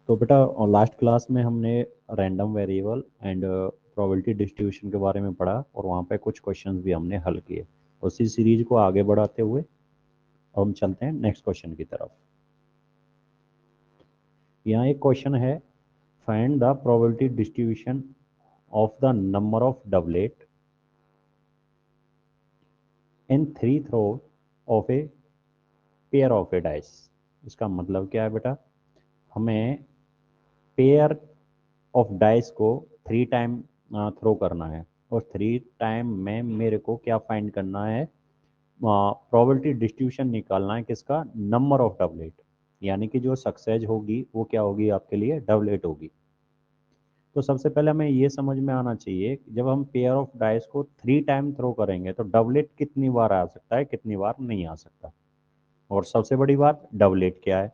तो बेटा last class में हमने random variable and probability distribution के बारे में पढ़ा और वहाँ पे कुछ क्वेश्चंस भी हमने हल किए। उसी सीरीज को आगे बढ़ाते हुए अब हम चलते हैं नेक्स्ट क्वेश्चन की तरफ। यहाँ एक क्वेश्चन है, find the probability distribution of the number of doublet in 3 throw of a pair of a dice. इसका मतलब क्या है बेटा, हमें पेयर ऑफ डाइस को 3 टाइम थ्रो करना है और 3 टाइम में मेरे को क्या फाइंड करना है, प्रोबेबिलिटी डिस्ट्रीब्यूशन निकालना है किसका, नंबर ऑफ डबलेट, यानी कि जो सक्सेस होगी वो क्या होगी आपके लिए, डबलेट होगी। तो सबसे पहले हमें ये समझ में आना चाहिए कि जब हम पेयर ऑफ डाइस को 3 टाइम थ्रो करेंगे तो डबलेट कितनी बार आ सकता है, कितनी बार नहीं आ सकता, और सबसे बड़ी बात डबलेट क्या है।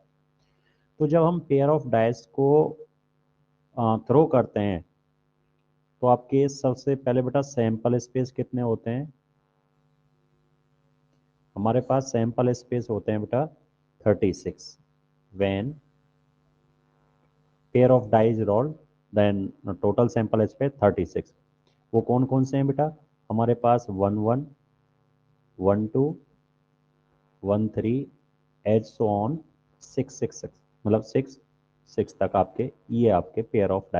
तो जब हम पेयर ऑफ डाइस को थ्रो करते हैं तो आपके सबसे पहले बेटा सैंपल स्पेस कितने होते हैं, हमारे पास सैंपल स्पेस होते हैं बेटा 36। When pair of dice rolled then total sample space 36। वो कौन कौन से हैं बेटा, हमारे पास 11, 12, 13 एज सो ऑन 666, मतलब 6 तक आपके ये आपके पेयर ऑफ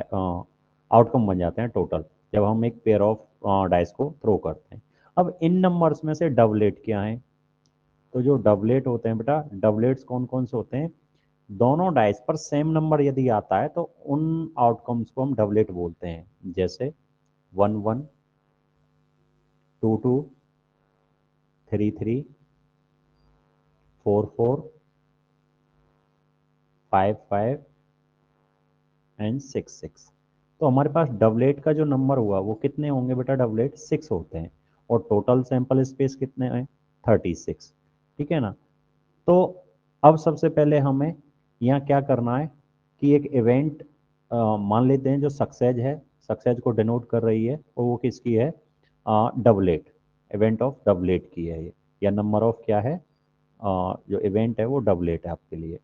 आउटकम बन जाते हैं टोटल, जब हम एक पेयर ऑफ डाइस को थ्रो करते हैं। अब इन नंबर्स में से डबलेट क्या है, तो जो डबलेट होते हैं बेटा, डबलेट्स कौन कौन से होते हैं, दोनों डाइस पर सेम नंबर यदि आता है तो उन आउटकम्स को हम डबलेट बोलते हैं। जैसे 11, 22, 33, 44, 55 एंड 66। तो हमारे पास डबलेट का जो नंबर हुआ वो कितने होंगे बेटा, डबलेट 6 होते हैं, और टोटल सैंपल स्पेस कितने हैं, 36। ठीक है ना। तो अब सबसे पहले हमें यहाँ क्या करना है कि एक इवेंट मान लेते हैं जो सक्सेस है, सक्सेस को डिनोट कर रही है, और वो किसकी है, डबलेट, इवेंट ऑफ डबलेट की है ये, या नंबर ऑफ क्या है, जो इवेंट है वो डबलेट है आपके लिए।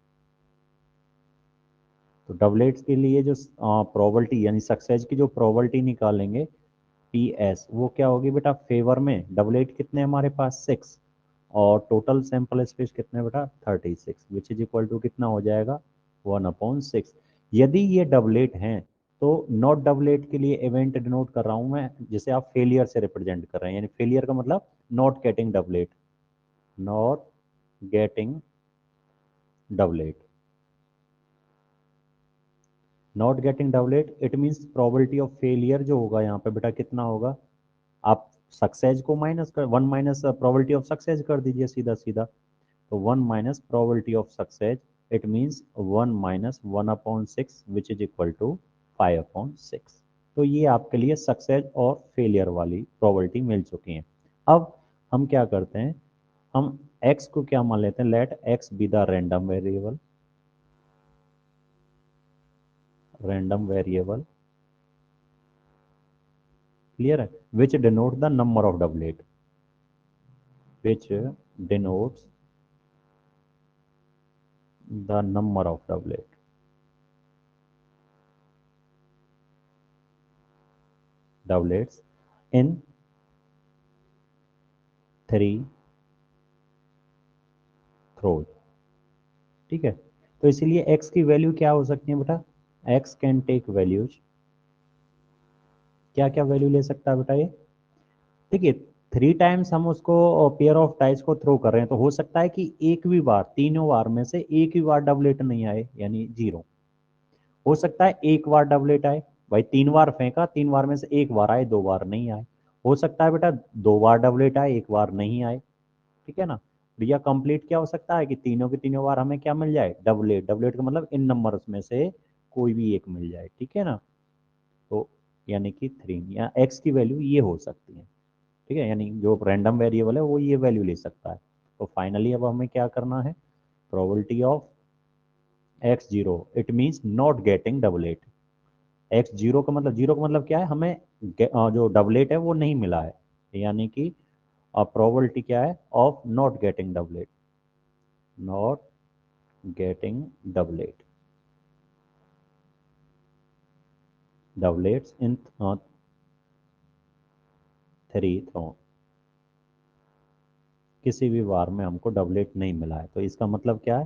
तो डबलेट्स के लिए जो प्रोबेबिलिटी यानी सक्सेस की जो प्रोबेबिलिटी निकालेंगे पी एस, वो क्या होगी बेटा, फेवर में डबलेट कितने हमारे पास 6, और टोटल सैंपल स्पेस कितने बेटा 36, विच इज इक्वल टू कितना हो जाएगा 1/6। यदि ये डबलेट हैं तो नॉट डबलेट के लिए इवेंट डिनोट कर रहा हूं मैं, जिसे आप फेलियर से रिप्रेजेंट कर रहे हैं, यानी फेलियर का मतलब not getting doublet, not getting doublet, not getting doublet it means probability of failure जो होगा यहाँ पे बेटा कितना होगा, आप सक्सेस को माइनस कर, 1 माइनस प्रोबेबिलिटी ऑफ सक्सेस कर दीजिए सीधा सीधा, तो 1 minus probability of success it means 1 minus 1/6 which is equal to 5/6। तो ये आपके लिए सक्सेस और फेलियर वाली प्रोबेबिलिटी मिल चुकी है। अब हम क्या करते हैं, हम x को क्या मान लेते हैं, let x be the random variable, random variable clear है, which denote the number of doublet, which denotes the number of doublets in 3 throws। ठीक है, तो इसीलिए x की वैल्यू क्या हो सकती है बेटा, x कैन टेक वैल्यूज, क्या क्या वैल्यू ले सकता है बेटा ये, देखिए 3 टाइम्स हम उसको पेयर ऑफ टाइज को थ्रो कर रहे हैं, तो हो सकता है कि एक भी बार, तीनों बार में से एक भी बार डबलेट नहीं आए यानी 0, हो सकता है एक बार डबलेट आए, भाई 3 बार फेंका, 3 बार में से एक बार आए, 2 बार नहीं आए, हो सकता है बेटा 2 बार डबलेट आए, एक बार नहीं आए। ठीक है ना। या कंप्लीट क्या हो सकता है कि तीनों के तीनों बार हमें क्या मिल जाए, डबलेट, डबलेट का मतलब इन नंबर्स में से कोई भी एक मिल जाए। ठीक है ना। तो यानी कि 3 या एक्स की वैल्यू ये हो सकती है। ठीक है, यानी जो रैंडम वेरिएबल है वो ये वैल्यू ले सकता है। तो फाइनली अब हमें क्या करना है, probability of x0 it means not getting doublet, zero का मतलब क्या है, हमें जो डबलेट है वो नहीं मिला है, यानी कि प्रोबेबिलिटी क्या है of not getting doublet, not getting doublet. Doublets in 3 throw, किसी भी बार में हमको डबलेट नहीं मिला है, तो इसका मतलब क्या है,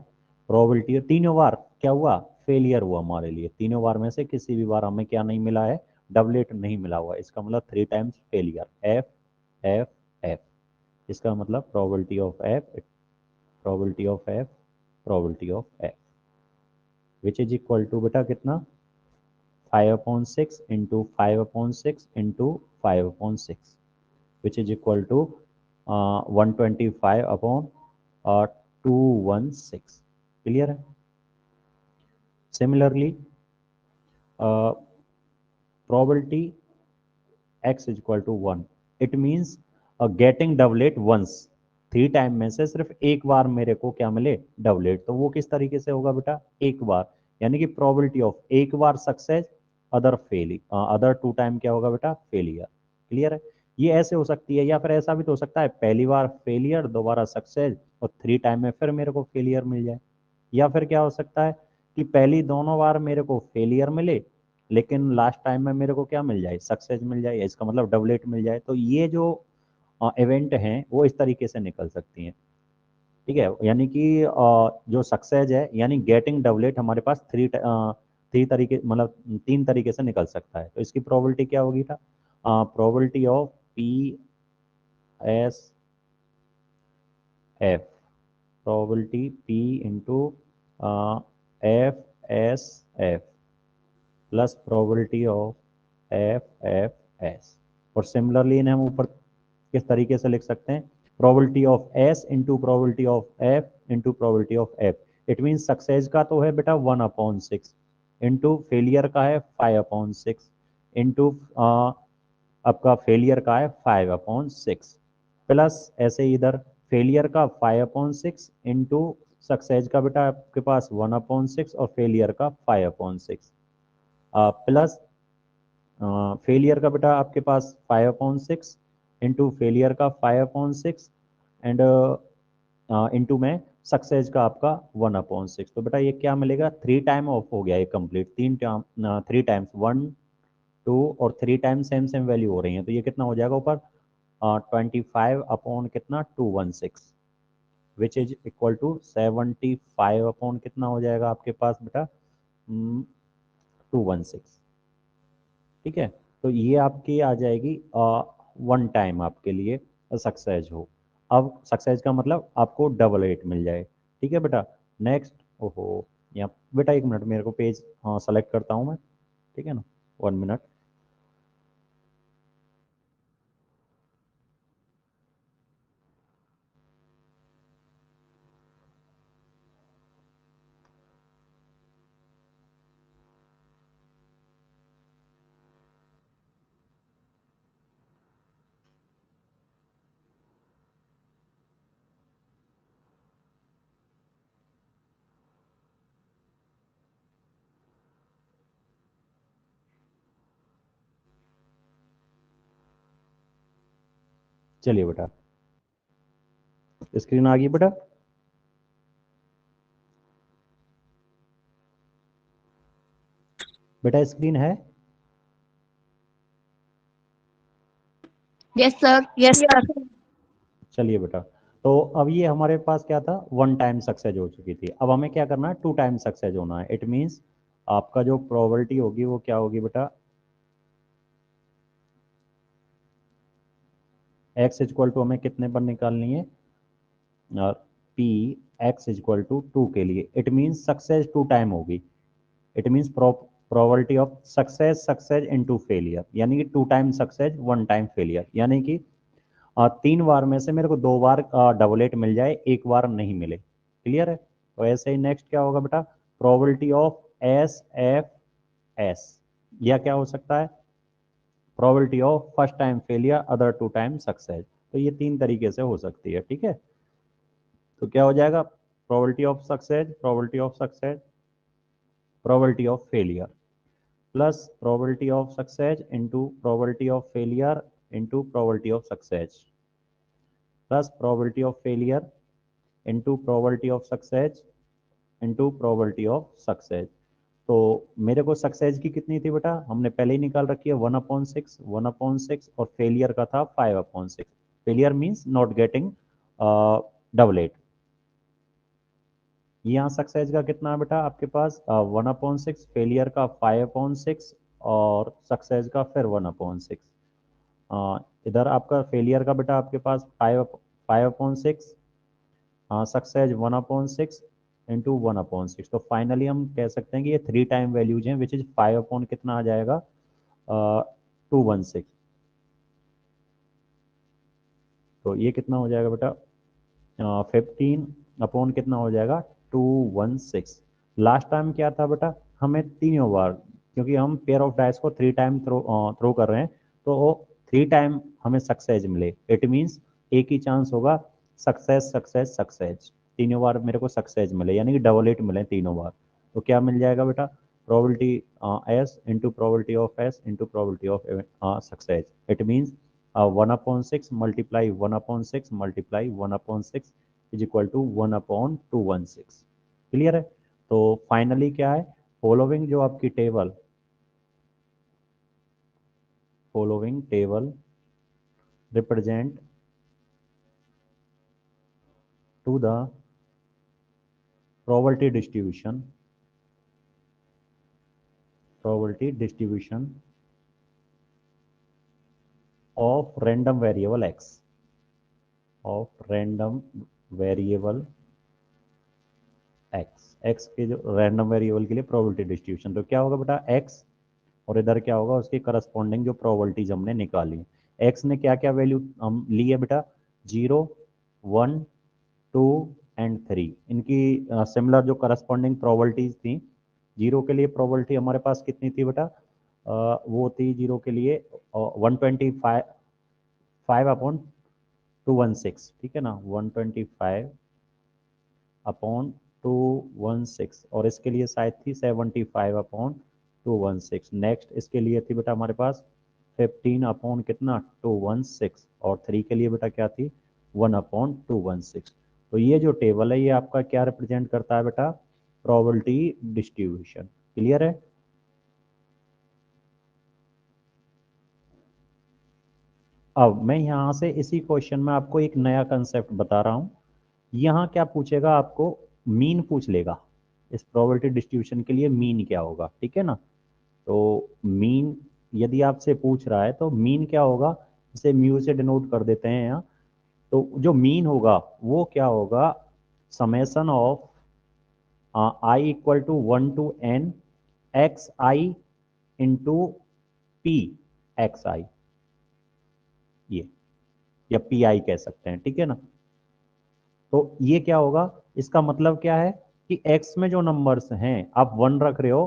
प्रोबेबिलिटी तीनों बार क्या हुआ, फेलियर हुआ हमारे लिए, तीनों बार में से किसी भी बार हमें क्या नहीं मिला है, डबलेट नहीं मिला हुआ, इसका मतलब 3 times failure, F F F, इसका मतलब probability of F, probability of F, probability of F, which is equal to बेटा कितना, 5/6 into 5/6 into 5/6, which is equal to 125/216, clear है। Similarly probability x is equal to 1, it means getting doublet once, 3 time में से सिर्फ एक बार मेरे को क्या मिले, डबलेट, तो वो किस तरीके से होगा बेटा, एक बार, यानी कि प्रोबेबिलिटी ऑफ एक बार सक्सेस, अदर फेली, अदर 2 टाइम क्या होगा बेटा, फेलियर, क्लियर है। ये ऐसे हो सकती है, या फिर ऐसा भी तो हो सकता है, पहली बार फेलियर, दोबारा सक्सेस, और 3 टाइम में फिर मेरे को फेलियर मिल जाए, या फिर क्या हो सकता है कि पहली दोनों बार मेरे को फेलियर मिले, लेकिन लास्ट टाइम में मेरे को क्या मिल जाए, सक्सेस मिल जाए, इसका मतलब डबलेट मिल जाए, तो ये जो इवेंट हैं वो इस तरीके से निकल सकती हैं, ठीक है, यानी कि जो सक्सेस है, यानी गेटिंग डबलेट हमारे पास थ्री तरीके, मतलब 3 तरीके से निकल सकता है, तो इसकी प्रोबेबिलिटी क्या होगी था, probability of P S F, probability P into F S F plus probability of F F S, और सिमिलरली इन्हें हम ऊपर किस तरीके से लिख सकते हैं, probability of S into probability of F into probability of F, it mean success का तो है बेटा 1/6 इंटू फेलियर का है 5/6 इंटू आपका फेलियर का है 5/6, प्लस ऐसे ही इधर फेलियर का 5/6 इंटू सक्सेस का बेटा आपके पास 1/6 और फेलियर का 5/6, प्लस फेलियर का बेटा आपके पास 5/6 इंटू फेलियर का 5/6 एंड इंटू में सक्सेस का आपका 1/6, तो बेटा ये क्या मिलेगा, 3 टाइम ऑफ हो गया ये कंप्लीट, 3 टाइम्स 1 2 और 3 टाइम सेम सेम वैल्यू हो रही है, तो ये कितना हो जाएगा ऊपर, 25 अपॉन कितना 216, which is equal to 75 upon कितना हो जाएगा आपके पास बेटा 216, ठीक है, तो ये आपकी आ जाएगी 1 टाइम आपके लिए सक्सेस हो, अब सक्सेस का मतलब आपको डबल रेट मिल जाए, ठीक है बेटा। नेक्स्ट, ओहो, यहाँ बेटा 1 मिनट मेरे को पेज सेलेक्ट करता हूँ मैं, ठीक है ना, 1 मिनट। चलिए बेटा, स्क्रीन आ गई बेटा, बेटा स्क्रीन है, यस सर। Yes sir. चलिए बेटा, तो अब ये हमारे पास क्या था, 1 टाइम सक्सेस हो चुकी थी, अब हमें क्या करना है, 2 टाइम सक्सेस होना है, इट मीन्स आपका जो प्रोबेबिलिटी होगी वो क्या होगी बेटा, एक्स इक्वल टू हमें कितने पर निकालनी है, पी एक्स इक्वल टू 2 के लिए, इट मीन्स सक्सेस 2 टाइम होगी, it means probability of success success into failure, यानी कि 2 टाइम सक्सेस 1 टाइम फेलियर, यानी कि 3 बार में से मेरे को 2 बार डबलेट मिल जाए, एक बार नहीं मिले, क्लियर है। तो ऐसे ही नेक्स्ट क्या होगा बेटा, probability of S F S, या क्या हो सकता है, probability of first time failure other 2 time success, तो ये 3 तरीके से हो सकती है, ठीक है। तो क्या हो जाएगा, probability of success, probability of success, probability of failure, plus probability of success into probability of failure into probability of success, plus probability of failure into probability of success into probability of success, तो मेरे को success की कितनी थी बेटा, हमने पहले ही निकाल रखी है 1/6, 1/6, और फेलियर का था 5/6। Failure means not getting doublet. यहाँ सक्सेस का कितना है बेटा आपके पास 1/6, फेलियर का 5/6, और सक्सेस का फिर 1/6। इधर आपका फेलियर का बेटा आपके पास 5/6, सक्सेस 1/6 इंटू 1/6। तो फाइनली हम कह सकते हैं कि ये 3 टाइम वैल्यूज हैं, विच इज 5 अपॉन कितना आ जाएगा 216। तो ये कितना हो जाएगा बेटा 15 अपॉन कितना हो जाएगा 216। लास्ट टाइम क्या था बेटा, हमें तीनों बार, क्योंकि हम पेयर ऑफ डाइस को 3 टाइम थ्रो कर रहे हैं, तो वो 3 टाइम हमें सक्सेस मिले। इट मीन्स एक ही चांस होगा सक्सेस सक्सेस सक्सेस, तीनों बार मेरे को सक्सेस मिले, यानी कि डबल एट मिले तीनों बार। तो क्या मिल जाएगा बेटा, probability S into probability of S into probability of success. It means 1/6 multiply 1/6 multiply 1/6 is equal to 1/216। Clear है। तो फाइनली क्या है, फॉलोइंग जो आपकी table, following table represent to the probability distribution, probability distribution of random variable x, of random variable x के जो random variable के लिए प्रोबेबिलिटी डिस्ट्रीब्यूशन, तो क्या होगा बेटा x, और इधर क्या होगा उसकी करस्पॉन्डिंग जो प्रोबेबिलिटीज हमने निकाली। x ने क्या क्या वैल्यू हम ली है बेटा, 0, 1, 2 एंड 3। इनकी सिमिलर जो करस्पॉन्डिंग प्रोबेबिलिटीज थी, जीरो के लिए प्रोबेबिलिटी हमारे पास कितनी थी बेटा, वो थी जीरो के लिए 125 5/216, ठीक है ना, 125/216, और इसके लिए शायद थी 75/216। नेक्स्ट इसके लिए थी बेटा हमारे पास 15 अपॉन कितना 216, और 3 के लिए बेटा क्या थी 1/216। तो ये जो टेबल है ये आपका क्या रिप्रेजेंट करता है बेटा, प्रोबेबिलिटी डिस्ट्रीब्यूशन। क्लियर है। अब मैं यहाँ से इसी क्वेश्चन में आपको एक नया कंसेप्ट बता रहा हूँ। यहाँ क्या पूछेगा आपको, मीन पूछ लेगा। इस प्रोबेबिलिटी डिस्ट्रीब्यूशन के लिए मीन क्या होगा, ठीक है ना। तो मीन यदि आपसे पूछ रहा है तो मीन क्या होगा, इसे म्यू से डिनोट कर देते हैं यहाँ। तो जो मीन होगा वो क्या होगा, summation of I equal to 1 to n X I into P X I, ये, या पी आई कह सकते हैं, ठीक है ना। तो ये क्या होगा, इसका मतलब क्या है कि x में जो नंबर्स हैं आप 1 रख रहे हो,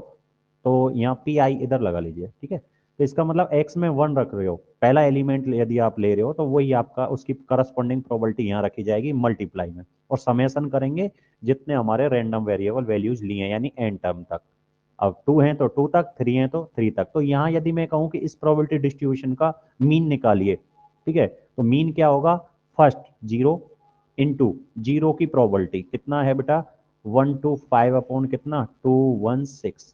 तो यहाँ पी आई इधर लगा लीजिए, ठीक है। तो इसका मतलब x में 1 रख रहे हो, पहला एलिमेंट यदि आप ले रहे हो तो वही आपका उसकी करस्पॉन्डिंग प्रोबेबिलिटी यहाँ रखी जाएगी मल्टीप्लाई में, और समेसन करेंगे जितने हमारे रैंडम वेरिएबल वैल्यूज लिए हैं, यानी एन टर्म तक। अब 2 हैं तो 2 तक, 3 हैं तो 3 तक। तो यहाँ यदि मैं कहूँ कि इस प्रोबेबिलिटी डिस्ट्रीब्यूशन का मीन निकालिए, ठीक है, तो मीन क्या होगा, फर्स्ट 0 इंटू जीरो की प्रोबेबिलिटी कितना है बेटा 125 अपॉन कितना 216,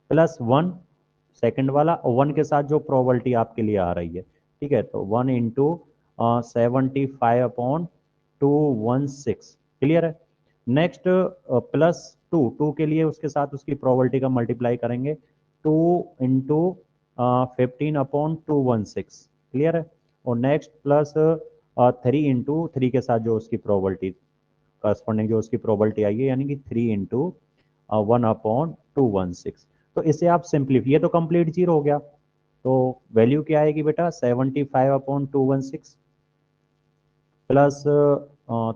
प्लस 1 सेकेंड वाला, और 1 के साथ जो प्रोबेबिलिटी आपके लिए आ रही है, ठीक है, तो 1 इंटू 75/216। क्लियर है। नेक्स्ट प्लस 2 के लिए उसके साथ उसकी प्रोबेबिलिटी का मल्टीप्लाई करेंगे, 2 इंटू 15/216। क्लियर है। और नेक्स्ट प्लस 3 इंटू 3 के साथ जो उसकी प्रोबेबिलिटी करस्पॉन्डिंग जो उसकी प्रोबेबिलिटी आई है, यानी कि 3 इंटू 1/216। तो इसे आप सिंप्लीफाई, ये तो कंप्लीट जीरो हो गया, तो वैल्यू क्या आएगी बेटा 75/216 plus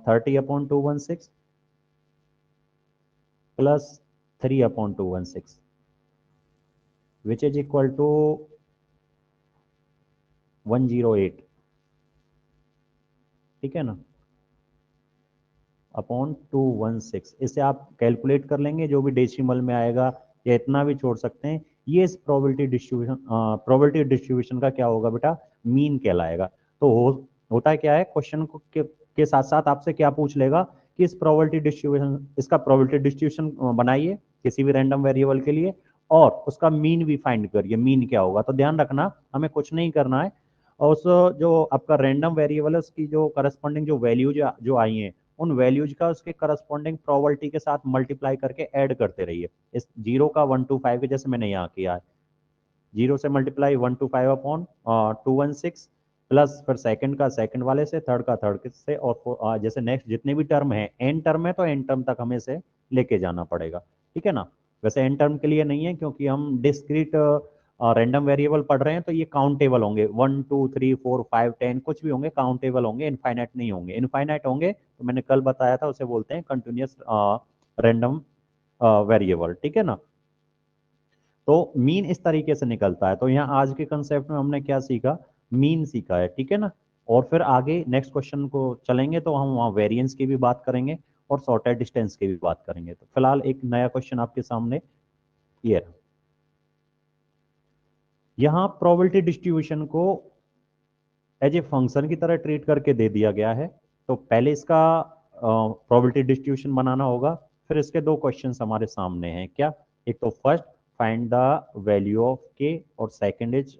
30/216 plus 3/216, which is equal to 108, ठीक है ना, अपॉन 216। इसे आप कैलकुलेट कर लेंगे, जो भी डेसिमल में आएगा या इतना भी छोड़ सकते हैं। ये इस प्रोबेबिलिटी डिस्ट्रीब्यूशन का क्या होगा बेटा, मीन कहलाएगा। तो होता है क्या है, क्वेश्चन को के साथ साथ आपसे क्या पूछ लेगा कि इस प्रोबेबिलिटी डिस्ट्रीब्यूशन, इसका प्रोबेबिलिटी डिस्ट्रीब्यूशन बनाइए, किसी भी रैंडम वेरिएबल के लिए, और उसका मीन भी फाइंड करिए, मीन क्या होगा। तो ध्यान रखना हमें कुछ नहीं करना है, और उस जो आपका रैंडम वेरिएबल है उसकी जो करस्पॉन्डिंग जो वैल्यूज जो आई हैं उन वैल्यूज का उसके करस्पॉन्डिंग प्रोबेबिलिटी के साथ मल्टीप्लाई करके ऐड करते रहिए। इस 0 का 1 to 5 के जैसे मैंने यहाँ किया है, 0 से मल्टीप्लाई 1 to 5 अपॉन 216 प्लस फिर सेकंड का सेकंड वाले से, थर्ड का थर्ड से, और जैसे नेक्स्ट जितने भी टर्म है, एन टर्म है तो एन टर्म तक हमें से लेके जाना पड़ेगा, ठीक है ना। वैसे एन टर्म के लिए नहीं है क्योंकि हम डिस्क्रीट रैंडम वेरिएबल पढ़ रहे हैं, तो ये काउंटेबल होंगे, 1 2 3 4 5 10 कुछ भी होंगे, काउंटेबल होंगे, इनफाइनाइट नहीं होंगे। इनफाइनाइट होंगे तो मैंने कल बताया था उसे बोलते हैं कंटिन्यूस रैंडम वेरिएबल, ठीक है ना। तो मीन इस तरीके से निकलता है। तो यहाँ आज के कंसेप्ट में हमने क्या सीखा, मीन सीखा है, ठीक है ना। और फिर आगे नेक्स्ट क्वेश्चन को चलेंगे तो हम वहाँ वेरिएंस की भी बात करेंगे और सॉर्टेड डिस्टेंस की भी बात करेंगे। तो फिलहाल एक नया क्वेश्चन आपके सामने ये रहा। यहाँ प्रोबेबिलिटी डिस्ट्रीब्यूशन को एज ए फंक्शन की तरह ट्रीट करके दे दिया गया है। तो पहले इसका प्रोबेबिलिटी डिस्ट्रीब्यूशन बनाना होगा, फिर इसके दो क्वेश्चंस हमारे सामने हैं। क्या, एक तो first find the value of K, और second is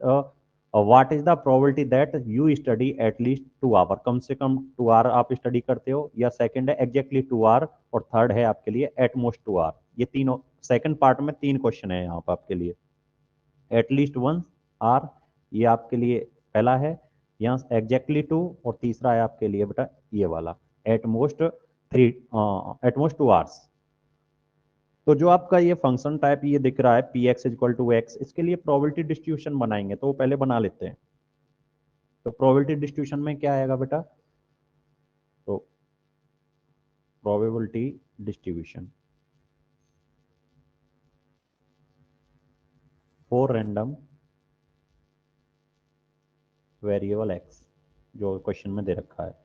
what is the probability that you study at least 2 hour, कम से कम 2 आवर आप स्टडी करते हो, या सेकंड है एग्जैक्टली 2 आवर, और थर्ड है आपके लिए एटमोस्ट 2 आवर। ये तीनों सेकंड पार्ट में 3 क्वेश्चन है यहाँ पर आपके लिए। एटलीस्ट 1 आवर ये आपके लिए पहला है, यहाँ एग्जैक्टली 2, और तीसरा है आपके लिए बेटा ये वाला एटमोस्ट 3, एटमोस्ट 2 आवर्स। तो जो आपका ये फंक्शन टाइप ये दिख रहा है P x equal to x, इसके लिए प्रोबेबिलिटी डिस्ट्रीब्यूशन बनाएंगे, तो वो पहले बना लेते हैं। तो प्रोबेबिलिटी डिस्ट्रीब्यूशन में क्या आएगा बेटा, तो probability distribution for random variable x, जो क्वेश्चन में दे रखा है,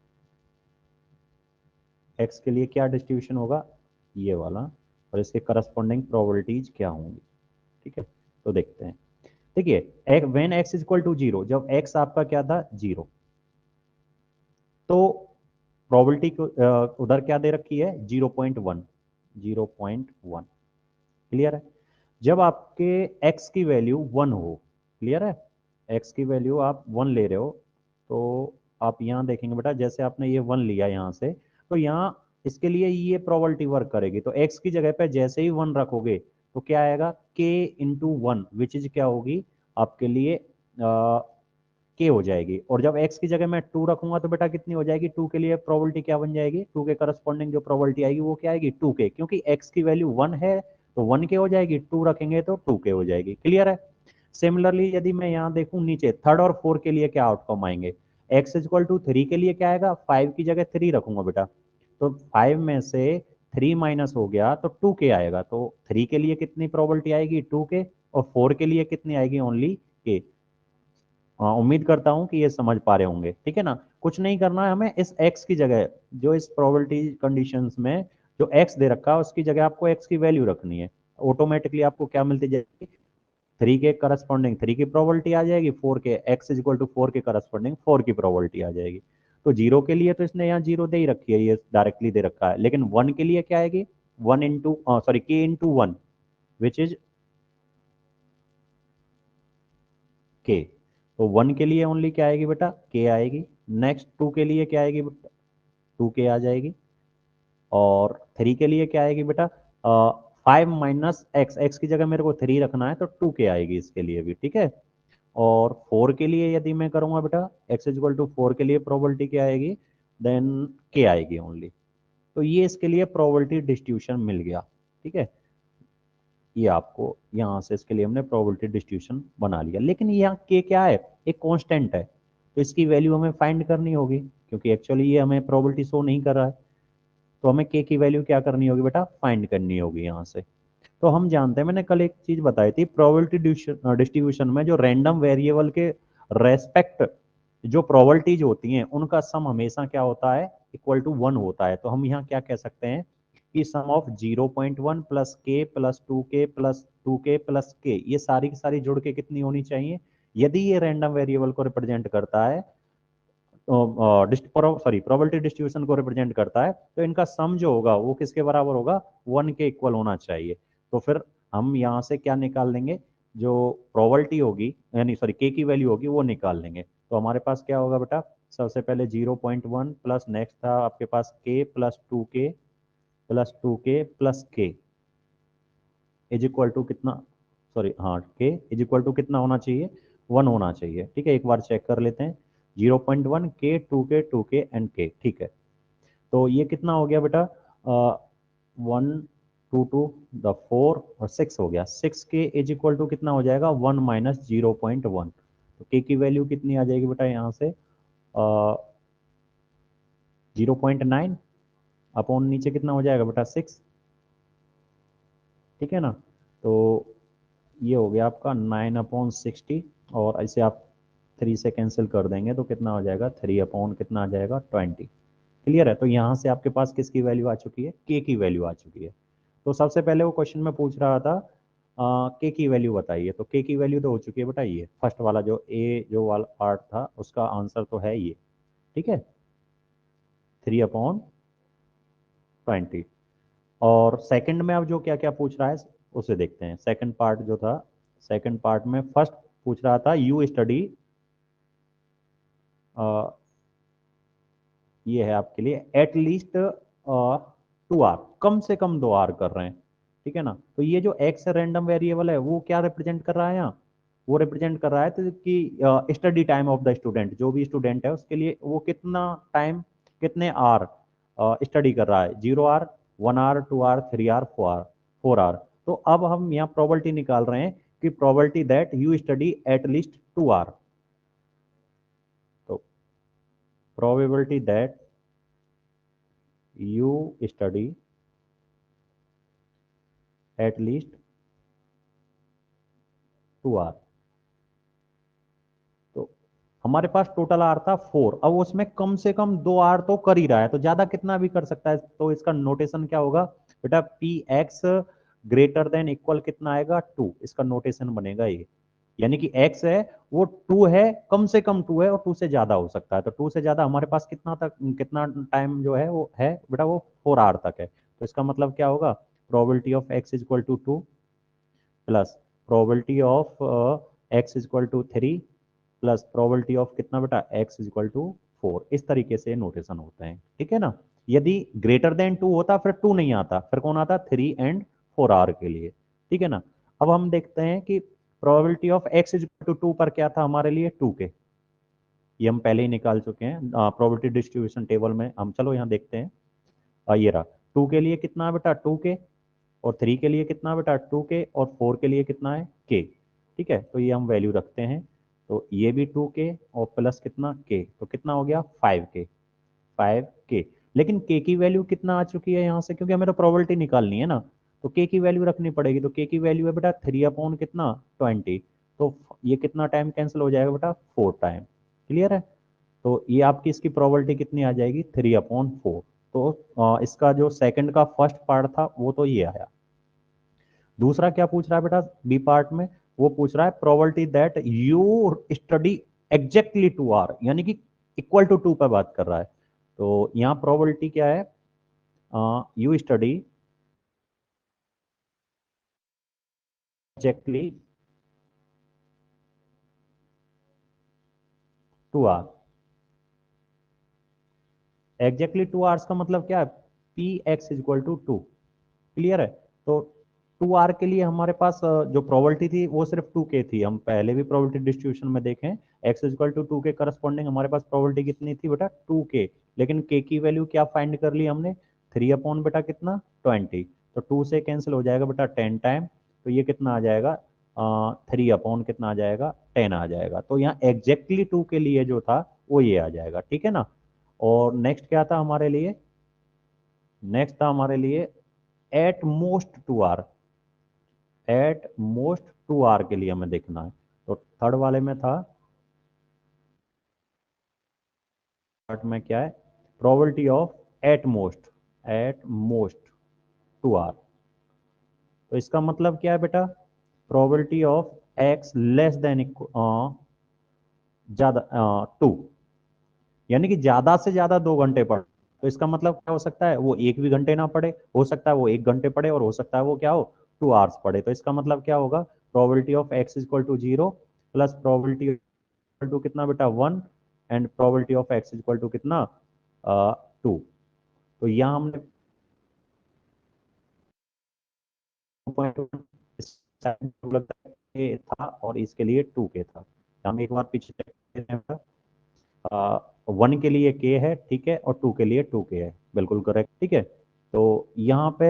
एक्स के लिए क्या डिस्ट्रीब्यूशन होगा, ये वाला, और इसके करस्पॉन्डिंग प्रोबेबिलिटीज क्या होंगी, ठीक है। तो देखते हैं, देखिए when x is equal to 0, जब एक्स आपका क्या था 0, तो प्रोबेबिलिटी को उधर क्या दे रखी है 0.1, 0.1, क्लियर है। जब आपके x की वैल्यू 1 हो, क्लियर है, x की वैल्यू आप 1 ले रहे हो, तो आप यहाँ देखेंगे बेटा, जैसे आपने ये 1 लिया यहाँ से, तो यहाँ इसके लिए ये प्रोबेबिलिटी वर्क करेगी। तो x की जगह पे जैसे ही 1 रखोगे तो क्या आएगा k इंटू 1, विच इज क्या होगी आपके लिए के हो जाएगी। और जब x की जगह मैं 2 रखूंगा तो बेटा कितनी हो जाएगी, 2 के लिए प्रोबेबिलिटी क्या बन जाएगी, 2 के करस्पॉन्डिंग जो प्रोबेबिलिटी आएगी वो क्या आएगी 2k, क्योंकि x की वैल्यू 1 है तो 1k हो जाएगी, 2 रखेंगे तो 2k हो जाएगी, क्लियर है। सिमिलरली यदि मैं यहाँ देखूँ नीचे थर्ड और फोर्थ के लिए क्या आउटकम आएंगे, x इक्वल टू 3 के लिए क्या आएगा, 5 की जगह 3 रखूंगा बेटा, तो 5 में से 3 माइनस हो गया तो 2k आएगा। तो 3 के लिए कितनी प्रोबेबिलिटी आएगी 2k, और 4 के लिए कितनी आएगी ओनली k। उम्मीद करता हूं कि ये समझ पा रहे होंगे, ठीक है ना। कुछ नहीं करना है हमें, इस x की जगह जो इस प्रोबेबिलिटी कंडीशंस में जो x दे रखा है उसकी जगह आपको x की वैल्यू रखनी है। ऑटोमेटिकली आपको क्या मिलती जाएगी, 3 के करस्पॉन्डिंग 3 की प्रोबेबिलिटी आ जाएगी, 4 के x इज इक्वल टू 4 के करस्पॉन्डिंग 4 की प्रोबेबिलिटी आ जाएगी। तो 0 के लिए तो इसने यहाँ 0 दे ही रखी है, ये डायरेक्टली दे रखा है, लेकिन 1 के लिए क्या आएगी 1 into sorry k into 1 which is के। तो 1 के लिए ओनली क्या आएगी बेटा के आएगी, नेक्स्ट 2 के लिए क्या आएगी बेटा 2k आ जाएगी, और 3 के लिए क्या आएगी बेटा 5 माइनस एक्स, एक्स की जगह मेरे को 3 रखना है तो 2k आएगी इसके लिए भी, ठीक है। और 4 के लिए यदि मैं करूंगा बेटा x इक्वल टू 4 के लिए प्रोबेबिलिटी क्या आएगी, देन k आएगी ओनली। तो ये इसके लिए प्रोबेबिलिटी डिस्ट्रीब्यूशन मिल गया, ठीक है। ये आपको यहाँ से इसके लिए हमने प्रोबेबिलिटी डिस्ट्रीब्यूशन बना लिया, लेकिन यहाँ के क्या है एक कांस्टेंट है, तो इसकी वैल्यू हमें फाइंड करनी होगी, क्योंकि एक्चुअली ये हमें प्रोबेबिलिटी शो नहीं कर रहा है, तो हमें के की वैल्यू क्या करनी होगी बेटा फाइंड करनी होगी यहाँ से। तो हम जानते हैं, मैंने कल एक चीज बताई थी, प्रोबेबिलिटी डिस्ट्रीब्यूशन में जो रैंडम वेरिएबल के रेस्पेक्ट जो प्रोबेबिलिटीज होती हैं उनका सम हमेशा क्या होता है इक्वल टू 1 होता है। तो हम यहाँ क्या कह सकते हैं कि सम ऑफ 0.1 प्लस के plus 2k plus 2k plus के, ये सारी की सारी जुड़ के कितनी होनी चाहिए, यदि ये रैंडम वेरिएबल को रिप्रेजेंट करता है, सॉरी प्रोबेबिलिटी डिस्ट्रीब्यूशन को रिप्रेजेंट करता है, तो इनका सम जो होगा वो किसके बराबर होगा 1 के इक्वल होना चाहिए। तो फिर हम यहाँ से क्या निकाल लेंगे, जो प्रोबेबिलिटी होगी यानी सॉरी के की वैल्यू होगी वो निकाल लेंगे। तो हमारे पास क्या होगा बेटा, सबसे पहले 0.1 प्लस नेक्स्ट था आपके पास k plus 2k plus 2k plus k is equal to कितना, सॉरी हाँ के इज इक्वल टू कितना होना चाहिए, 1 होना चाहिए। ठीक है, एक बार चेक कर लेते हैं, 0.1 के 2k एंड k। ठीक है, तो ये कितना हो गया बेटा, 1 2 2 द 4 और 6 हो गया, 6k इज इक्वल टू कितना हो जाएगा, 1 माइनस 0.1। तो k की वैल्यू कितनी आ जाएगी बेटा यहाँ से, 0.9 अपॉन नीचे कितना हो जाएगा बेटा 6। ठीक है ना, तो ये हो गया आपका 9/60 और ऐसे आप 3 से कैंसिल कर देंगे तो कितना हो जाएगा, 3 अपॉन कितना आ जाएगा 20। क्लियर है, तो यहाँ से आपके पास किसकी वैल्यू आ चुकी है, के की वैल्यू आ चुकी है। तो सबसे पहले वो क्वेश्चन में पूछ रहा था के की वैल्यू बताइए, तो के की वैल्यू तो हो चुकी है बेटा, ये फर्स्ट वाला जो ए जो वाला पार्ट था उसका आंसर तो है ये। ठीक है, 3/20। और सेकंड में अब जो क्या क्या पूछ रहा है उसे देखते हैं। सेकंड पार्ट जो था, सेकंड पार्ट में फर्स्ट पूछ रहा था यू स्टडी, ये है आपके लिए एटलीस्ट 2 आवर, कम से कम 2 आवर कर रहे हैं। ठीक है ना, तो ये जो एक्स रैंडम वेरिएबल है वो क्या रिप्रेजेंट कर रहा है यहाँ, वो रिप्रेजेंट कर रहा है तो कि study time of the student, जो भी स्टूडेंट है उसके लिए वो कितना टाइम, कितने आवर स्टडी कर रहा है, 0 hour, 1 hour, 2 hour, 3 hour, 4 hour, 4 hour. तो अब हम यहाँ प्रोबेबिलिटी निकाल रहे हैं कि probability that you study at least 2 hour. तो probability that you study at least 2 hour. तो हमारे पास टोटल आर था 4, अब उसमें कम से कम 2 आवर तो कर ही रहा है, तो ज्यादा कितना भी कर सकता है। तो इसका नोटेशन क्या होगा बेटा, P x greater than equal कितना आएगा 2, इसका नोटेशन बनेगा ये। यानी कि x है वो 2 है, कम से कम 2 है और 2 से ज्यादा हो सकता है। तो 2 से ज्यादा हमारे पास कितना तक, कितना टाइम जो है वो है बेटा, वो 4 आवर तक है। तो इसका मतलब क्या होगा, probability of x is equal to 2 plus probability of x is equal to 3 plus probability of कितना बेटा x इज इक्वल टू 4। इस तरीके से नोटेशन होते हैं। ठीक है ना, यदि ग्रेटर देन 2 होता फिर 2 नहीं आता, फिर कौन आता, 3 एंड 4 आवर के लिए। ठीक है ना, अब हम देखते हैं कि probability of x is equal to 2 पर क्या था हमारे लिए 2k, ये हम पहले ही निकाल चुके हैं प्रोबेबिलिटी डिस्ट्रीब्यूशन टेबल में। हम चलो यहाँ देखते हैं, ये रहा 2 के लिए कितना है बेटा 2k, और 3 के लिए कितना बेटा 2k, और 4 के लिए कितना है k। ठीक है, तो ये हम वैल्यू रखते हैं, तो ये भी 2k और प्लस कितना k, तो कितना हो गया 5k, 5k। लेकिन k की वैल्यू कितना आ चुकी है यहाँ से, क्योंकि हमें तो प्रोबेबिलिटी निकालनी है ना, तो k की वैल्यू रखनी पड़ेगी। तो k की वैल्यू है बेटा 3 अपॉन कितना 20, तो ये कितना टाइम कैंसिल हो जाएगा बेटा 4 टाइम। क्लियर है, तो ये आपकी इसकी प्रोबेबिलिटी कितनी आ जाएगी 3/4। तो इसका जो सेकंड का फर्स्ट पार्ट था वो तो ये आया। दूसरा क्या पूछ रहा है बेटा बी पार्ट में, वो पूछ रहा है probability that you study exactly 2 hour, यानी कि इक्वल टू 2 पर बात कर रहा है। तो यहाँ प्रोबेबिलिटी क्या है, you study exactly 2 hour. Exactly 2 hours का मतलब क्या है, P x is equal to 2। Clear है, तो 2 आवर के लिए हमारे पास जो प्रोबेबिलिटी थी वो सिर्फ 2k थी। हम पहले भी प्रोबेबिलिटी डिस्ट्रीब्यूशन में देखें, x इक्वल टू 2 के करस्पॉन्डिंग हमारे पास प्रोबेबिलिटी कितनी थी बेटा 2k, लेकिन k की वैल्यू क्या फाइंड कर ली हमने, 3 अपॉन बेटा कितना 20। तो 2 से कैंसिल हो जाएगा बेटा 10 टाइम, तो ये कितना आ जाएगा 3 अपॉन कितना आ जाएगा 10 आ जाएगा। तो यहाँ एग्जैक्टली 2 के लिए जो था वो ये आ जाएगा। ठीक है ना, और नेक्स्ट क्या था हमारे लिए, नेक्स्ट था हमारे लिए at most 2 hour, at most 2 hour के लिए हमें देखना है। तो थर्ड वाले में था, थर्ड में क्या है, probability of at most 2 hour. तो इसका मतलब क्या है बेटा, probability of x less than ज्यादा 2, यानी कि ज्यादा से ज्यादा 2 घंटे पढ़। तो इसका मतलब क्या हो सकता है, वो 1 भी घंटे ना पढ़े, हो सकता है वो 1 घंटे पढ़े, और हो सकता है वो क्या हो 2 आवर्स पड़े, तो इसका मतलब क्या होगा, probability of x equal to 0 plus probability equal to कितना बेटा 1 and probability of x equal to कितना 2। तो यहाँ हमने 2.1 के था और इसके लिए 2 के था। हम एक बार पीछे check करते हैं। 1 के लिए k है, ठीक है, और 2 के लिए 2k है, बिल्कुल करेक्ट, ठीक है। तो यहाँ पे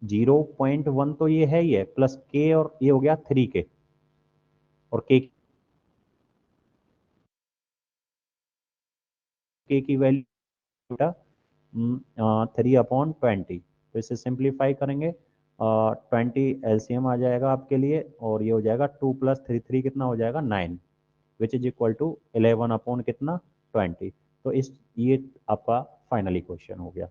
0.1 तो ये है ही है, प्लस k और ये हो गया 3k, और k की वैल्यू 3/20, तो इसे सिंप्लीफाई करेंगे, 20 एलसीएम आ जाएगा आपके लिए, और ये हो जाएगा 2 प्लस 3 कितना हो जाएगा 9, विच इज इक्वल टू 11 कितना 20। तो इस ये आपका फाइनली क्वेश्चन हो गया।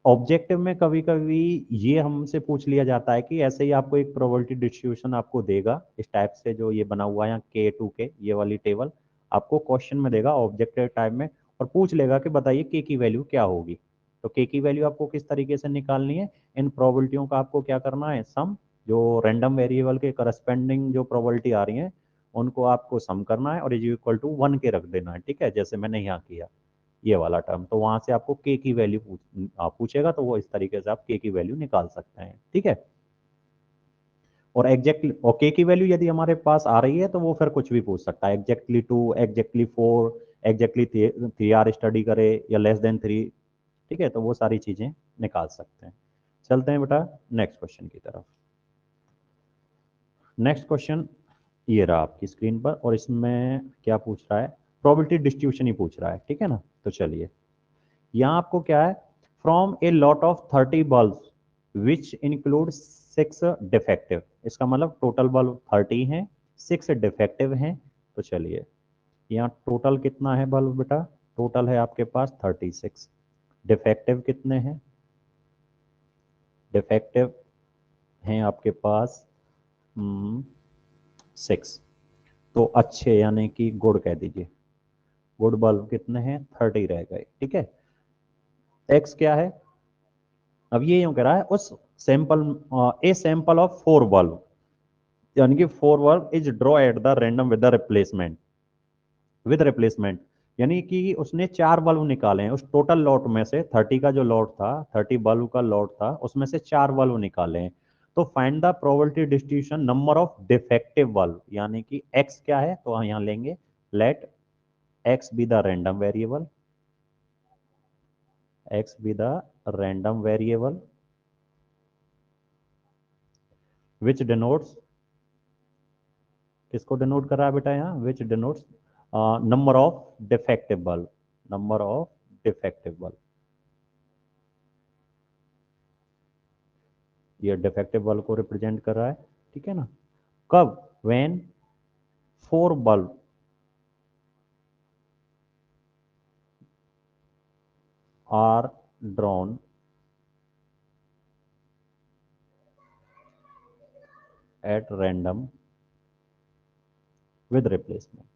ऑब्जेक्टिव में कभी कभी ये हमसे पूछ लिया जाता है कि ऐसे ही आपको एक प्रोबेबिलिटी डिस्ट्रीब्यूशन आपको देगा इस टाइप से, जो ये बना हुआ है के टू के, ये वाली टेबल आपको क्वेश्चन में देगा ऑब्जेक्टिव टाइप में, और पूछ लेगा कि बताइए के की वैल्यू क्या होगी। तो के की वैल्यू आपको किस तरीके से निकालनी है, इन प्रोबेबिलिटियों का आपको क्या करना है, सम, जो रैंडम वेरिएबल के करस्पेंडिंग जो प्रोबेबिलिटी आ रही है उनको आपको सम करना है, और इज इक्वल टू 1 के रख देना है, ठीक है, जैसे मैंने यहाँ किया ये वाला टर्म। तो वहां से आपको के की वैल्यू पूछेगा, तो वो इस तरीके से आप के की वैल्यू निकाल सकते हैं, ठीक है। और एग्जैक्टली और के की वैल्यू यदि हमारे पास आ रही है तो वो फिर कुछ भी पूछ सकता है, exactly 2, exactly 4, exactly 3 hour study करे या लेस देन 3, ठीक है, तो वो सारी चीजें निकाल सकते हैं। चलते हैं बेटा नेक्स्ट क्वेश्चन की तरफ। नेक्स्ट क्वेश्चन ये रहा आपकी स्क्रीन पर, और इसमें क्या पूछ रहा है, प्रोबेबिलिटी डिस्ट्रीब्यूशन ही पूछ रहा है, ठीक है ना। तो चलिए यहाँ आपको क्या है, from a lot of 30 bulb which include 6 defective, इसका मतलब टोटल बल्ब 30 हैं, 6 डिफेक्टिव हैं। तो चलिए यहाँ टोटल कितना है बल्ब बेटा, टोटल है आपके पास 36, डिफेक्टिव कितने हैं, डिफेक्टिव हैं आपके पास 6, तो अच्छे यानी कि गुड कह दीजिए, गुड बल्ब कितने हैं 30 रह गए, ठीक है। एक्स क्या है, अब ये यूं कह रहा है उस sample, a sample of 4 bulb, यानी कि 4 bulb is draw at the random with replacement, यानी कि उसने 4 बल्ब निकाले हैं उस टोटल लॉट में से, 30 का जो लॉट था, 30 बल्ब का लॉट था, उसमें से 4 बल्ब निकाले हैं। तो find the probability distribution number of defective bulb, यानी कि एक्स क्या है, तो यहाँ लेंगे let x be the random variable, x be the random variable which denotes, किसको डिनोट कर रहा है बेटा यहाँ, which denotes number of defective bulb, number of defective bulb, ये डिफेक्टिव बल्ब को रिप्रेजेंट कर रहा है, ठीक है ना। कब, when 4 bulb are drawn at random with replacement,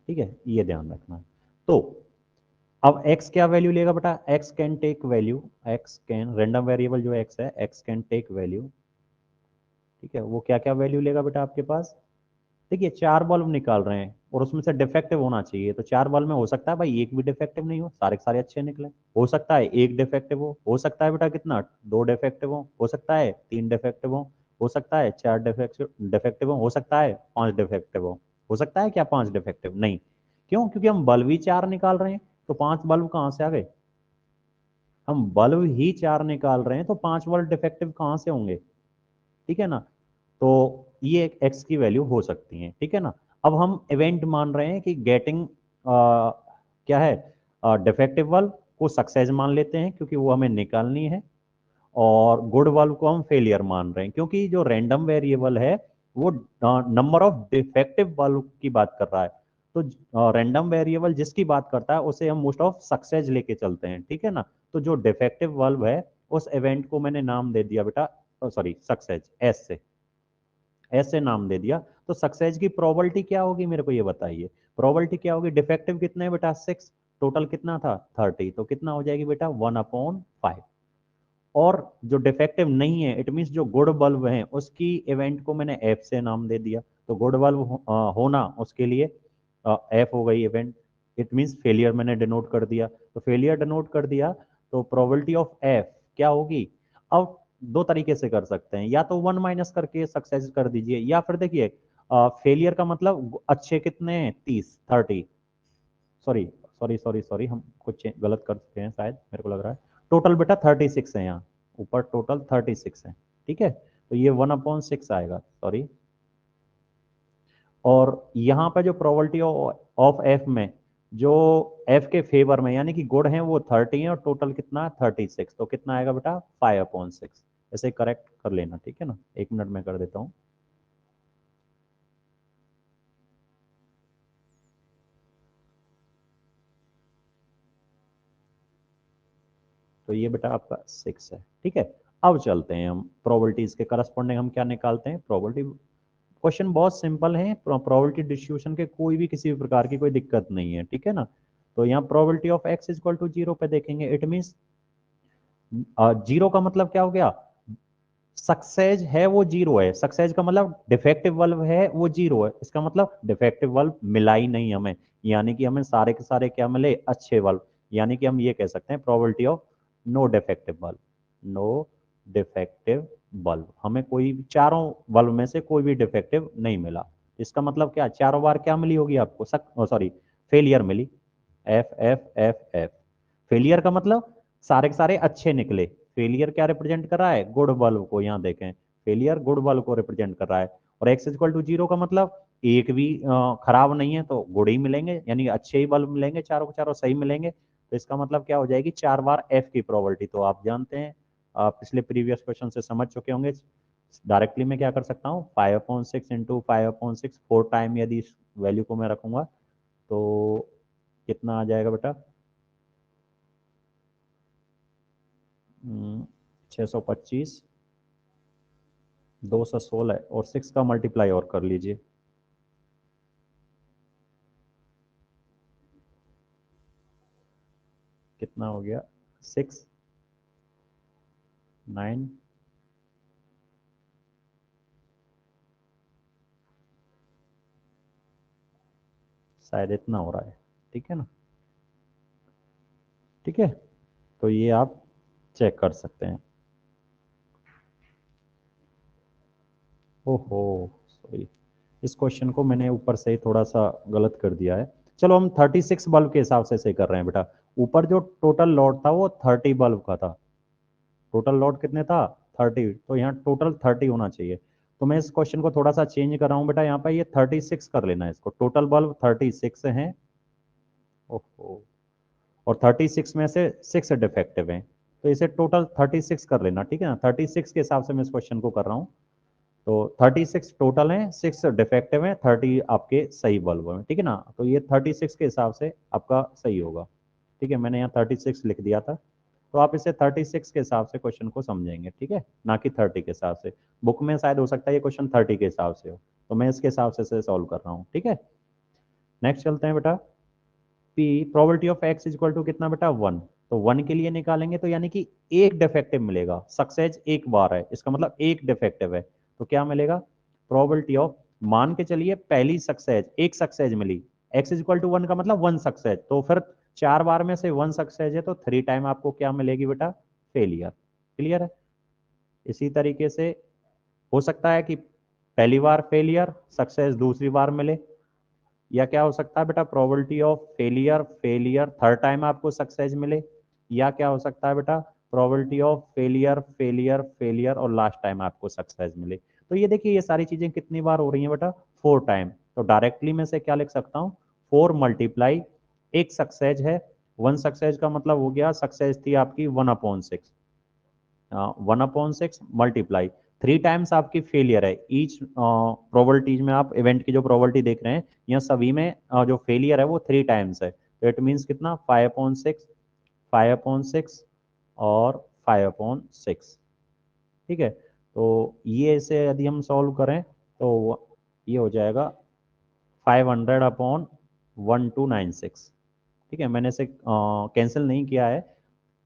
ठीक है, ये ध्यान रखना है। तो अब x क्या वैल्यू लेगा बेटा, x can take value, x can random variable जो x है, x कैन टेक वैल्यू, ठीक है, वो क्या क्या वैल्यू लेगा बेटा आपके पास, देखिए 4 बल्ब निकाल रहे हैं और उसमें से डिफेक्टिव होना चाहिए, तो 4 बल्ब में हो सकता है भाई एक भी डिफेक्टिव नहीं हो, सारे के सारे अच्छे निकले, हो सकता है एक डिफेक्टिव हो सकता है बेटा कितना 2 डिफेक्टिव हो सकता है 3 डिफेक्टिव हो सकता है 4 डिफेक्टिव हो सकता है 5 डिफेक्टिव हो सकता है क्या 5 डिफेक्टिव नहीं, क्यों, क्योंकि हम बल्ब ही 4 निकाल रहे हैं, तो 5 बल्ब कहाँ से आ गए, हम बल्ब ही 4 निकाल रहे हैं तो 5 बल्ब डिफेक्टिव कहाँ से होंगे, ठीक है ना। तो ये एक एक्स की वैल्यू हो सकती है, ठीक है ना। अब हम इवेंट मान रहे हैं कि गेटिंग क्या है, डिफेक्टिव वाल्व को सक्सेस मान लेते हैं क्योंकि वो हमें निकालनी है, और गुड वाल्व को हम फेलियर मान रहे हैं क्योंकि जो रैंडम वेरिएबल है वो नंबर ऑफ डिफेक्टिव वाल्व की बात कर रहा है, तो रैंडम वेरिएबल जिसकी बात करता है उसे हम मोस्ट ऑफ सक्सेस लेके चलते हैं, ठीक है ना। तो जो डिफेक्टिव वाल्व है उस इवेंट को मैंने नाम दे दिया बेटा, सॉरी सक्सेस, एस से, ऐसे नाम दे दिया। तो सक्सेस की प्रोबेबिलिटी क्या होगी मेरे को ये बताइए, प्रोबेबिलिटी क्या होगी, डिफेक्टिव कितने हैं बेटा 6, टोटल कितना था 30, तो कितना हो जाएगी बेटा 1/5, और जो डिफेक्टिव नहीं है इट मीन्स जो गुड बल्ब है उसकी इवेंट को मैंने एफ से नाम दे दिया। तो गुड बल्ब होना उसके लिए एफ हो गई इवेंट, इट मीन्स फेलियर मैंने डिनोट कर दिया। तो फेलियर डिनोट कर दिया तो प्रोबेबिलिटी ऑफ एफ क्या होगी। अब दो तरीके से कर सकते हैं, या तो वन माइनस करके सक्सेस कर दीजिए, या फिर देखिए फेलियर का मतलब अच्छे कितने हैं 30 30, सॉरी सॉरी सॉरी सॉरी हम कुछ गलत कर चुके हैं शायद, मेरे को लग रहा है टोटल बेटा 36 है यहाँ, ऊपर टोटल 36 है, ठीक है। तो ये 1/6 आएगा, सॉरी। और यहाँ पे जो प्रोबेबिलिटी ऑफ एफ में जो एफ के फेवर में यानी कि गुड है वो 30 है और टोटल कितना 36, तो कितना आएगा बेटा 5/6। ऐसे करेक्ट कर लेना, ठीक है ना, 1 मिनट में कर देता हूँ। तो ये बेटा आपका 6 है, ठीक है। अब चलते हैं हम प्रोबेबिलिटीज के करस्पॉन्डिंग हम क्या निकालते हैं प्रोबेबिलिटी। क्वेश्चन बहुत सिंपल है, प्रोबेबिलिटी डिस्ट्रीब्यूशन के कोई भी किसी भी प्रकार की कोई दिक्कत नहीं है, ठीक है ना। तो यहाँ probability of x equal to 0 पे देखेंगे, इट मीन्स 0 का मतलब क्या हो गया, सक्सेज है वो 0 है, सक्सेज का मतलब डिफेक्टिव बल्ब है वो 0 है, इसका मतलब डिफेक्टिव बल्ब मिला ही नहीं हमें, यानी कि हमें सारे के सारे क्या मिले अच्छे बल्ब, यानी कि हम ये कह सकते हैं probability of no defective bulb, no defective bulb, हमें कोई चारों बल्ब में से कोई भी डिफेक्टिव नहीं मिला। इसका मतलब क्या, चारों बार क्या मिली होगी आपको, सॉरी फेलियर मिली, F F F F. Failure का मतलब सारे के सारे अच्छे निकले, फेलियर क्या रिप्रेजेंट कर रहा है, गुड बल्ब को, यहाँ देखें फेलियर गुड बल्ब को रिप्रेजेंट कर रहा है। और एक्स इक्वल टू 0 का मतलब एक भी खराब नहीं है तो गुड ही मिलेंगे, यानी कि अच्छे ही बल्ब मिलेंगे, चारों के चारों सही मिलेंगे। तो इसका मतलब क्या हो जाएगी, 4 बार एफ की प्रोबेबिलिटी, तो आप जानते हैं आप पिछले प्रीवियस क्वेश्चन से समझ चुके होंगे, डायरेक्टली मैं क्या कर सकता हूँ 5/6 इंटू 5/6 4 टाइम यदि इस वैल्यू को मैं रखूंगा तो कितना आ जाएगा बेटा, 625, 216 और 6 का मल्टीप्लाई और कर लीजिए, कितना हो गया 6 9, शायद इतना हो रहा है, ठीक है ना, ठीक है। तो ये आप चेक कर सकते हैं। ओहो सॉरी, इस क्वेश्चन को मैंने ऊपर से ही थोड़ा सा गलत कर दिया है। चलो हम 36 बल्ब के हिसाब से कर रहे हैं बेटा, ऊपर जो टोटल लॉट था वो 30 बल्ब का था, टोटल लॉट कितने था 30, तो यहाँ टोटल 30 होना चाहिए। तो मैं इस क्वेश्चन को थोड़ा सा चेंज कर रहा हूँ बेटा, यहाँ पे ये 36 कर लेना है इसको, टोटल बल्ब 36 हैं, ओहो, और 36 में से 6 डिफेक्टिव हैं, तो इसे टोटल 36 कर लेना, ठीक है ना, 36 के हिसाब से मैं इस क्वेश्चन को कर रहा हूँ। तो 36 टोटल हैं, 6 डिफेक्टिव हैं, 30 आपके सही बल्ब हैं, ठीक है ना, तो ये 36 के हिसाब से आपका सही होगा, ठीक है, मैंने यहाँ 36 लिख दिया था। तो आप इसे 36 के हिसाब से क्वेश्चन को समझेंगे, ठीक है, ना कि 30 के हिसाब से। बुक में शायद हो सकता है ये क्वेश्चन 30 के हिसाब से हो, तो मैं इसके हिसाब से इसे सॉल्व कर रहा हूँ, ठीक है। नेक्स्ट चलते हैं बेटा, P probability of x equal to कितना बेटा 1, तो 1 के लिए निकालेंगे तो यानी कि एक डिफेक्टिव मिलेगा, सक्सेज एक बार है इसका मतलब एक डिफेक्टिव है, तो क्या मिलेगा प्रोबेबिलिटी ऑफ, मान के चलिए पहली सक्सेज एक सक्सेज मिली, एक्स इक्वल टू 1 का मतलब 1 सक्सेज, तो फिर 4 बार में से 1 सक्सेज है तो 3 टाइम आपको क्या मिलेगी बेटा फेलियर, क्लियर है। इसी तरीके से हो सकता है कि पहली बार फेलियर सक्सेस दूसरी बार मिले, या क्या हो सकता है बेटा probability of failure failure third time आपको सक्सेस मिले, या क्या हो सकता है बेटा probability of failure failure failure और लास्ट टाइम आपको सक्सेस मिले। तो ये देखिए ये सारी चीजें कितनी बार हो रही हैं बेटा 4 टाइम, तो डायरेक्टली में से क्या लिख सकता हूँ 4 मल्टीप्लाई एक सक्सेस है, 1 सक्सेस का मतलब हो गया सक्सेस थी आपकी 1/6, 1/6 मल्टीप्लाई 3 टाइम्स आपकी फेलियर है, ईच प्रोबेबिलिटीज में आप इवेंट की जो प्रोबेबिलिटी देख रहे हैं यहाँ सभी में जो फेलियर है वो 3 टाइम्स है, तो इट मीन्स कितना 5/6 5/6 और 5/6, ठीक है। तो ये इसे यदि हम सॉल्व करें तो ये हो जाएगा 500/1296, ठीक है, मैंने इसे कैंसिल नहीं किया है,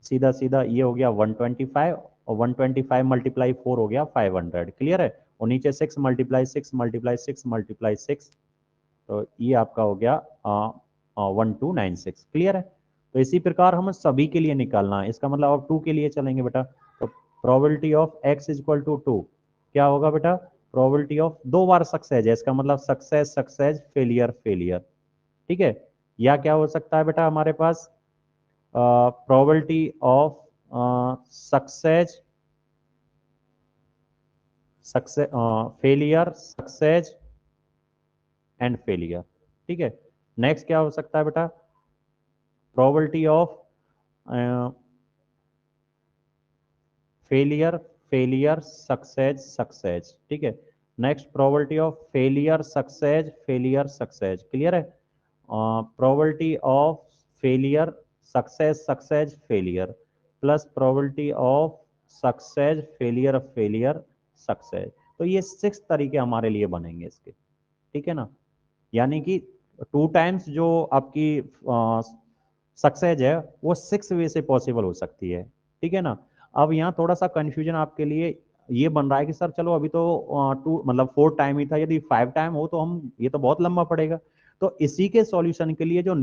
सीधा सीधा ये हो गया 125 और 125 मल्टीप्लाई 4 हो गया 500, क्लियर है। और नीचे 6 मल्टीप्लाई 6 मल्टीप्लाई 6 मल्टीप्लाई 6, तो ये आपका हो गया 1296, क्लियर है। तो इसी प्रकार हमें सभी के लिए निकालना है, इसका मतलब अब 2 के लिए चलेंगे बेटा। तो probability of x equal to 2 क्या होगा बेटा, प्रोबेबिलिटी ऑफ 2 बार सक्सेस है, इसका मतलब सक्सेस सक्सेस फेलियर फेलियर, ठीक है। या क्या हो सकता है बेटा हमारे पास, probability of success success failure success and failure, ठीक है। नेक्स्ट क्या हो सकता है बेटा, probability of failure failure success success, ठीक है। Next probability of failure success failure success, clear है। Probability of failure success success failure plus probability of success failure failure success. तो ये 6 तरीके हमारे लिए बनेंगे इसके, ठीक है ना। यानी कि 2 टाइम्स जो आपकी सक्सेस है वो 6 वे से पॉसिबल हो सकती है, ठीक है ना। अब यहाँ थोड़ा सा कंफ्यूजन आपके लिए ये बन रहा है कि सर चलो अभी तो 2 मतलब 4 टाइम ही था, यदि 5 टाइम हो तो हम ये तो बहुत लंबा पड़ेगा। तो इसी के सॉल्यूशन के लिए जो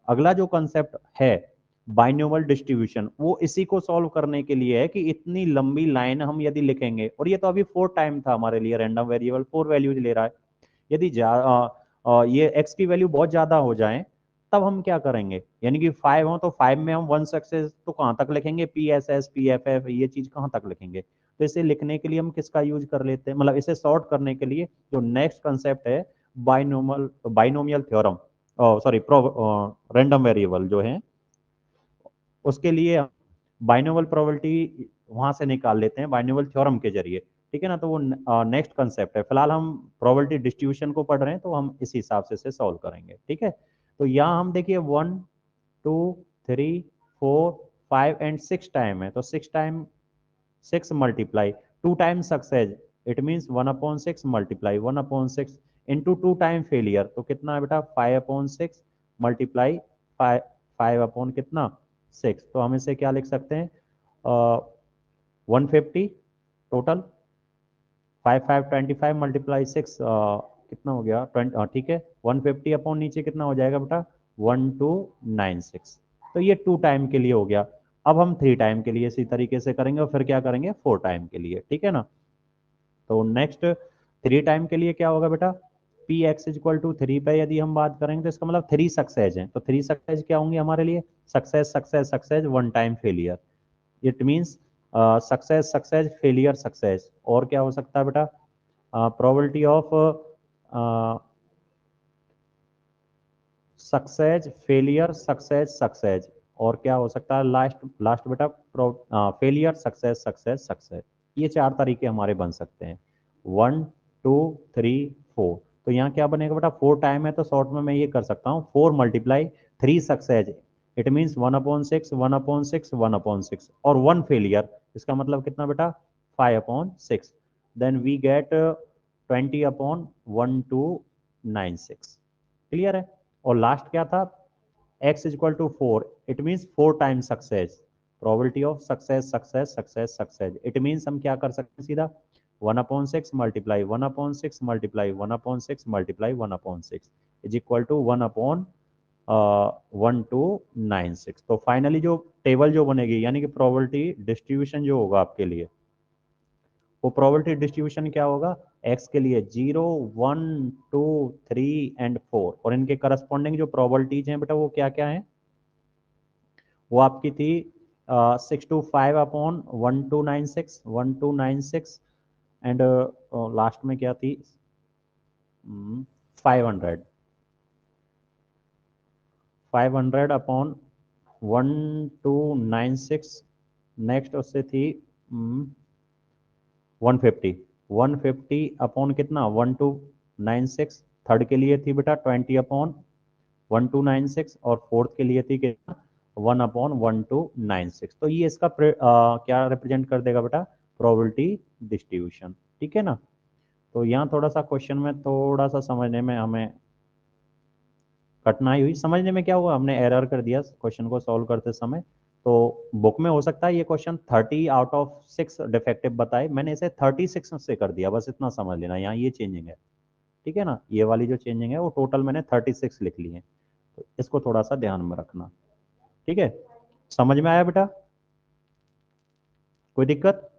अगला जो कंसेप्ट है बाइनोमियल डिस्ट्रीब्यूशन, वो इसी को सॉल्व करने के लिए है कि इतनी लंबी लाइन हम यदि लिखेंगे, और ये तो अभी 4 टाइम था हमारे लिए, रैंडम वेरिएबल 4 वैल्यूज ले रहा है। यदि ये x की वैल्यू बहुत ज्यादा हो जाए तब हम क्या करेंगे, यानी कि 5 हो तो 5 में हम 1 सक्सेस तो कहाँ तक लिखेंगे, P S S P F F ये चीज कहाँ तक लिखेंगे। तो इसे लिखने के लिए हम किसका यूज कर लेते हैं, मतलब इसे सॉर्ट करने के लिए जो नेक्स्ट कंसेप्ट है binomial theorem, sorry random variable जो है उसके लिए बाइनोमियल प्रोबेबिलिटी वहां से निकाल लेते हैं बाइनोमियल थ्योरम के जरिए, ठीक है ना। तो वो नेक्स्ट कंसेप्ट है, फिलहाल हम प्रोबेबिलिटी डिस्ट्रीब्यूशन को पढ़ रहे हैं तो हम इस हिसाब से इसे सॉल्व करेंगे, ठीक है। तो यहाँ हम देखिए 1 2 3 4 5 एंड 6 टाइम है, तो 6 time 6 multiply 2 time success, it means 1/6 multiply 1/6 into 2 time failure, तो कितना है बेटा 5/6 मल्टीप्लाई 5 अपॉन कितना 6, तो हम इसे क्या लिख सकते हैं 150 टोटल 5 मल्टीप्लाई 6 कितना हो गया 20, ठीक है 150 अपॉन नीचे कितना हो जाएगा बेटा 1296। तो ये 2 टाइम के लिए हो गया। अब हम 3 टाइम के लिए इसी तरीके से करेंगे और फिर क्या करेंगे 4 टाइम के लिए, ठीक है ना। तो नेक्स्ट 3 टाइम के लिए क्या होगा बेटा, पी एक्स इक्वल टू 3 पे यदि हम बात करेंगे तो इसका मतलब 3 सक्सेस है, तो 3 सक्सेस क्या होंगे हमारे लिए, success success success 1 time failure, it means success success failure success. और क्या हो सकता है बेटा, probability of success failure success success. और क्या हो सकता है लास्ट लास्ट बेटा फेलियर सक्सेस सक्सेस सक्सेस। ये 4 तरीके हमारे बन सकते हैं 1 2 3 4। तो यहाँ क्या बनेगा बेटा 4 टाइम है तो शॉर्ट में मैं ये कर सकता हूँ 4 मल्टीप्लाई 3 सक्सेस, इट मीन्स 1/6 1/6 1/6 और 1 फेलियर, इसका मतलब कितना बेटा 5/6, देन वी गेट 20/1296, क्लियर है। और लास्ट क्या था x equal to 4, it means 4 time success, probability of success success success success, it means हम क्या कर सकते हैं सीधा 1/6 multiply 1/6 multiply 1/6 multiply 1/6 is equal to 1/1296। तो फाइनली जो टेबल जो बनेगी यानी कि प्रोबेबिलिटी डिस्ट्रीब्यूशन जो होगा आपके लिए, वो प्रोबेबिलिटी डिस्ट्रीब्यूशन क्या होगा, x के लिए 0 1 2 3 एंड 4, और इनके करस्पॉन्डिंग जो प्रोबेबिलिटीज हैं बेटा वो क्या क्या है, वो आपकी थी 6 to 5/1296 एंड लास्ट में क्या थी 500 500/1296। नेक्स्ट उससे थी 150 150 अपॉन कितना 1296, थर्ड के लिए थी बेटा 20/1296 और फोर्थ के लिए थी कितना 1/1296। तो ये इसका क्या रिप्रेजेंट कर देगा बेटा प्रोबेबिलिटी डिस्ट्रीब्यूशन, ठीक है ना। तो यहाँ थोड़ा सा क्वेश्चन में थोड़ा सा समझने में हमें कठिनाई हुई, समझने में क्या हुआ हमने एरर कर दिया क्वेश्चन को सॉल्व करते समय। तो बुक में हो सकता है ये क्वेश्चन 30 आउट ऑफ 6 डिफेक्टिव बताए, मैंने इसे 36 से कर दिया, बस इतना समझ लेना, यहाँ ये चेंजिंग है। ठीक है ना, ये वाली जो चेंजिंग है वो टोटल मैंने 36 लिख ली है, तो इसको थोड़ा सा ध्यान में रखना। ठीक है, समझ में आया बेटा, कोई दिक्कत?